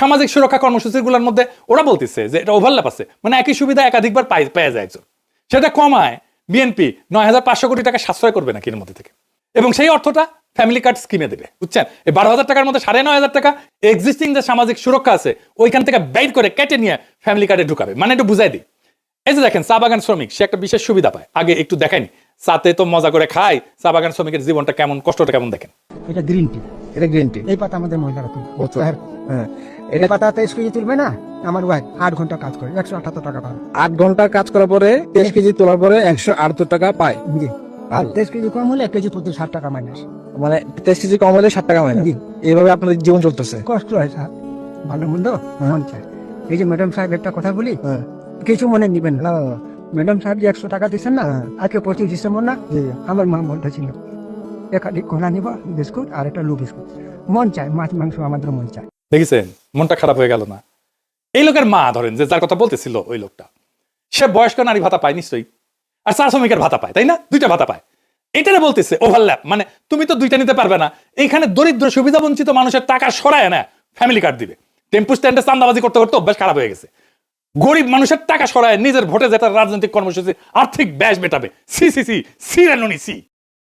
সামাজিক সুরক্ষা কর্মসূচিগুলোর মধ্যে ওরা বলতেছে যে এটা ওভারল্যাপ আছে, মানে একই সুবিধা একাধিকবার পেয়ে যায় একজন। সেটা কমায় বিএনপি 9,500 কোটি টাকা সাশ্রয় করবে নাকি এর মধ্যে থেকে, এবং সেই অর্থটা ফ্যামিলি কার্ড স্কিমে দেবে, বুঝছেন? এই 12,000 টাকার মধ্যে 9,500 টাকা এক্সিস্টিং যে সামাজিক সুরক্ষা আছে ওইখান থেকে বাইর করে কেটে নিয়ে ফ্যামিলি কার্ডে ঢুকাবে। মানে একটু বুঝাই দিই, এই যে দেখেন চা বাগান শ্রমিক, সে একটা বিশেষ সুবিধা পায়। আগে একটু দেখায়নি, চাতে তো মজা করে খায়, চা বাগান শ্রমিকের জীবনটা কেমন, কষ্টটা কেমন দেখেন। এটা গ্রিন টি, এটা গ্রিন টি। এই পাতা আমাদের মহিলারা তুলবে। হ্যাঁ, এটা পাতাতে স্কুলে তুলবে না, আমার ওয়াইফ 8 ঘন্টা কাজ করে 178 টাকা পায়। 8 ঘন্টা কাজ করার পরে 23 কেজি তোলার পরে 178 টাকা পায়। জি, আর 23 কেজি কম হলে 1 কেজি প্রতি 60 টাকা মাইনাস। মানে 23 কেজি কম হলে 60 টাকা মাইনাস। জি। এইভাবে আপনাদের জীবন চলতেছে। কষ্ট হয় স্যার, ভালো মন্দ মন চায়। এই যে ম্যাডাম সাহেব একটা কথা বলি, হ্যাঁ। কিছু মনে নিবেন না। ম্যাডাম সাহেব যে 100 টাকা দিচ্ছেন না, আজকে 25 ডিসেম্বর না, আমার মা বলতেছিল একাডি কোলা নিব বিস্কুট আর একটা লু বিস্কুট। মন চায়, মাছ মাংস আমাদের মন চায়। দেখেছেন, মনটা খারাপ হয়ে গেল না? এই লোকের মা ধরেন, যে যার কথা বলতেছিল ওই লোকটা, সে বয়স্ক নারী ভাতা পায় নিশ্চয়ই, আর চা শ্রমিকের ভাতা পায়, তাই না? দুইটা ভাতা পায়। এটারে বলতেছে ওভারল্যাপ, মানে তুমি তো দুইটা নিতে পারবে না। এইখানে দরিদ্র সুবিধা বঞ্চিত মানুষের টাকা সরায় না ফ্যামিলি কার্ড দিবে। টেম্পু স্ট্যান্ডে চান্দাবাজি করতে করতে অভ্যাস খারাপ হয়ে গেছে। গরিব মানুষের টাকা সরায় নিজের ভোটে যেটা রাজনৈতিক কর্মসূচি আর্থিক ব্যাস মেটাবে। সি সি সি সি।